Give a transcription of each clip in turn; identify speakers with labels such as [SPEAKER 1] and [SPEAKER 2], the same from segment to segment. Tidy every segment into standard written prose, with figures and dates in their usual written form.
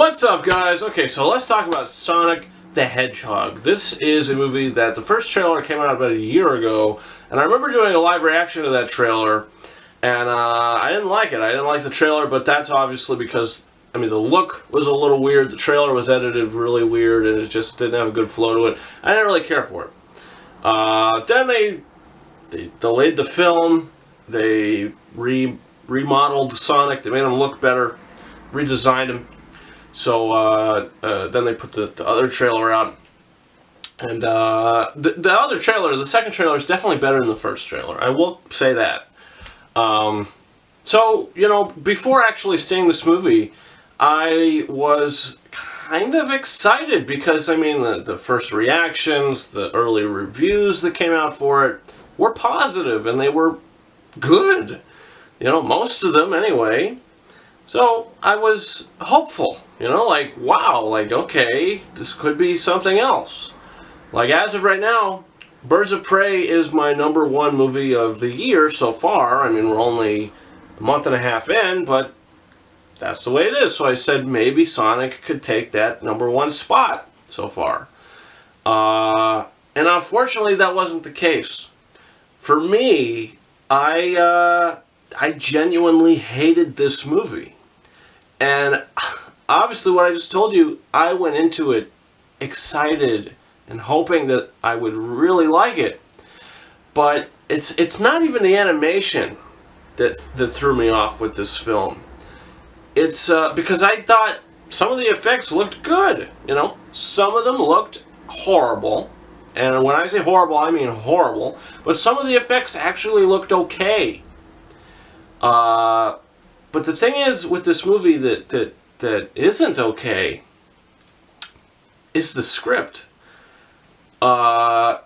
[SPEAKER 1] What's up, guys? Okay, so let's talk about Sonic the Hedgehog. This is a movie that the first trailer came out about a year ago, and I remember doing a live reaction to that trailer, and I didn't like it. I didn't like the trailer, but that's obviously because, I mean, the look was a little weird, the trailer was edited really weird, and it just didn't have a good flow to it. I didn't really care for it. Then they delayed the film, they remodeled Sonic, they made him look better, redesigned him. So then they put the other trailer out, and the other trailer, the second trailer, is definitely better than the first trailer. I will say that. So, you know, before actually seeing this movie, I was kind of excited because, I mean, the first reactions, the early reviews that came out for it were positive, and they were good. You know, most of them anyway. So I was hopeful, you know, like, wow, like, okay, this could be something else. Like, as of right now, Birds of Prey is my #1 movie of the year so far. I mean, we're only a month and a half in, but that's the way it is. So I said maybe Sonic could take that #1 spot so far. And unfortunately, that wasn't the case. For me, I genuinely hated this movie. And obviously what I just told you, I went into it excited and hoping that I would really like it. But it's not even the animation that threw me off with this film. It's because I thought some of the effects looked good, you know. Some of them looked horrible. And when I say horrible, I mean horrible. But some of the effects actually looked okay. But the thing is with this movie that isn't okay is the script.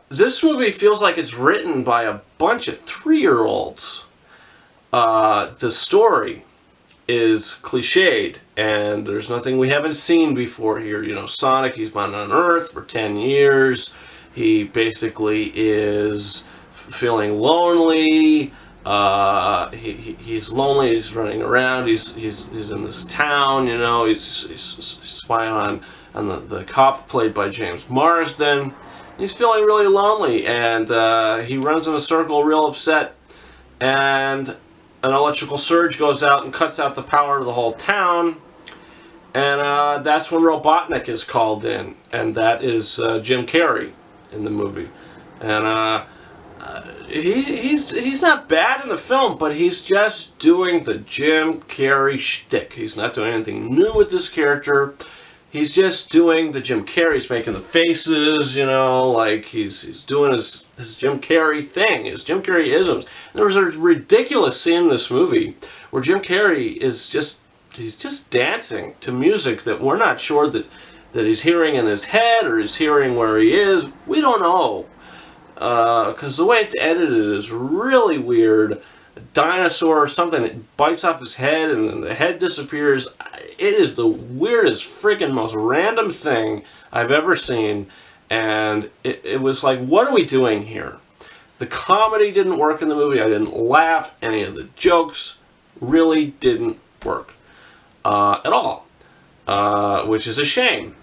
[SPEAKER 1] This movie feels like it's written by a bunch of 3-year-olds. The story is cliched, and there's nothing we haven't seen before here. You know, Sonic, he's been on Earth for 10 years. He basically is feeling lonely. He's lonely. He's running around. He's in this town. You know, he's spying on the cop played by James Marsden. He's feeling really lonely, and he runs in a circle, real upset. And an electrical surge goes out and cuts out the power of the whole town. And that's when Robotnik is called in, and that is Jim Carrey in the movie. And he's not bad in the film, but he's just doing the Jim Carrey shtick. He's not doing anything new with this character. He's just doing the Jim Carrey. He's making the faces, you know, like he's doing his Jim Carrey thing, his Jim Carrey isms. There was a ridiculous scene in this movie where Jim Carrey is he's just dancing to music that we're not sure that he's hearing in his head or he's hearing where he is. We don't know. Because the way it's edited is really weird. A dinosaur or something that bites off his head and then the head disappears. It is the weirdest, freaking most random thing I've ever seen. And it was like, what are we doing here? The comedy didn't work in the movie. I didn't laugh. Any of the jokes really didn't work at all. Which is a shame.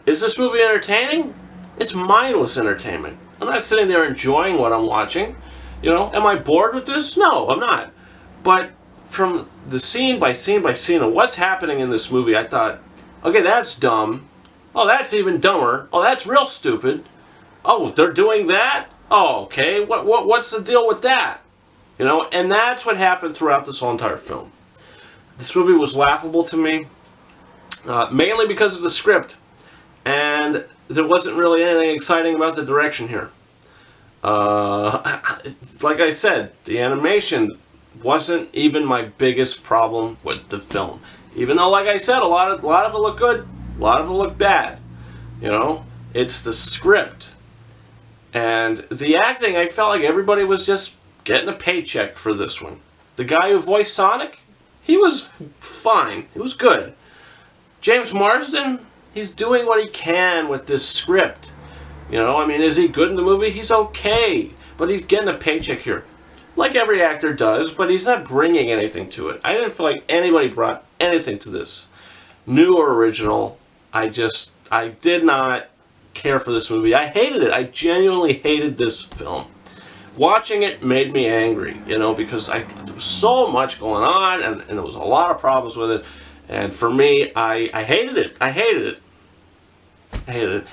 [SPEAKER 1] Is this movie entertaining? It's mindless entertainment. I'm not sitting there enjoying what I'm watching. You know, am I bored with this? No, I'm not. But from the scene by scene by scene of what's happening in this movie, I thought, okay, that's dumb. Oh, that's even dumber. Oh, that's real stupid. Oh, they're doing that? Oh, okay. What's the deal with that? You know, and that's what happened throughout this whole entire film. This movie was laughable to me, mainly because of the script. And there wasn't really anything exciting about the direction here. Like I said, the animation wasn't even my biggest problem with the film. Even though, like I said, a lot of it looked good, a lot of it looked bad. You know, it's the script. And the acting, I felt like everybody was just getting a paycheck for this one. The guy who voiced Sonic, he was fine. He was good. James Marsden, he's doing what he can with this script. You know, I mean, is he good in the movie? He's okay. But he's getting a paycheck here. Like every actor does, but he's not bringing anything to it. I didn't feel like anybody brought anything to this. new or original. I did not care for this movie. I hated it. I genuinely hated this film. Watching it made me angry, because there was so much going on, and there was a lot of problems with it. And for me, I hated it. I hated it. I hated it.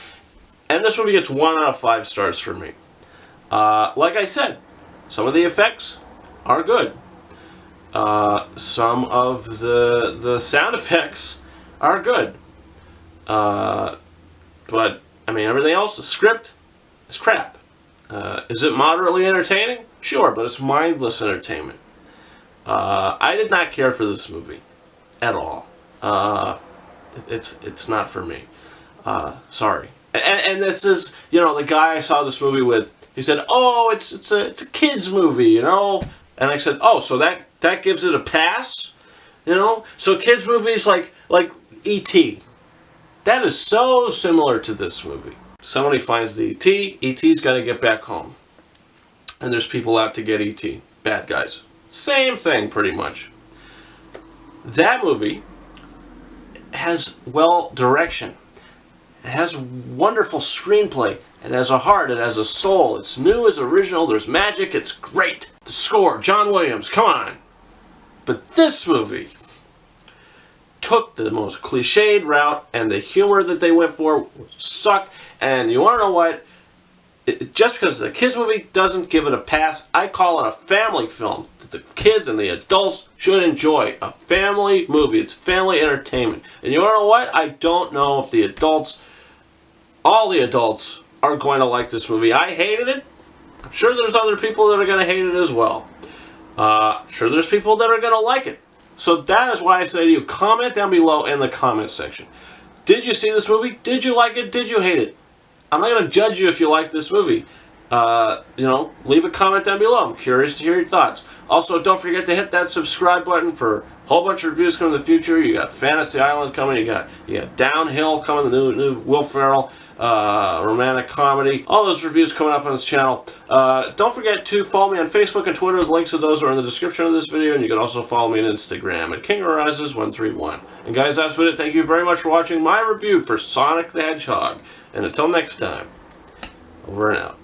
[SPEAKER 1] And this movie gets 1 out of 5 stars for me. Like I said, some of the effects are good. Some of the sound effects are good. But, I mean, everything else, the script, is crap. Is it moderately entertaining? Sure, but it's mindless entertainment. I did not care for this movie at all. It's not for me. Sorry. And this is, the guy I saw this movie with, he said, oh, it's a kid's movie, And I said, oh, so that gives it a pass? So kids' movies like E.T., that is so similar to this movie. Somebody finds the E.T., E.T.'s got to get back home. And there's people out to get E.T., bad guys. Same thing, pretty much. That movie has direction. It has wonderful screenplay. It has a heart. It has a soul. It's new. It's original. There's magic. It's great. The score, John Williams, come on. But this movie took the most cliched route, and the humor that they went for sucked. And you want to know what? Just because it's a kids movie doesn't give it a pass. I call it a family film that the kids and the adults should enjoy. A family movie. It's family entertainment. And you want to know what? I don't know if all the adults are going to like this movie. I hated it. I'm sure there's other people that are going to hate it as well. Sure there's people that are going to like it. So that is why I say to you, comment down below in the comment section. Did you see this movie? Did you like it? Did you hate it? I'm not going to judge you if you like this movie. Leave a comment down below. I'm curious to hear your thoughts. Also, don't forget to hit that subscribe button for a whole bunch of reviews coming in the future. You got Fantasy Island coming. You got Downhill coming, the new Will Ferrell romantic comedy. All those reviews coming up on this channel. Don't forget to follow me on Facebook and Twitter. The links to those are in the description of this video, and you can also follow me on Instagram at KingArises131. And guys, that's been it. Thank you very much for watching my review for Sonic the Hedgehog. And until next time, over and out.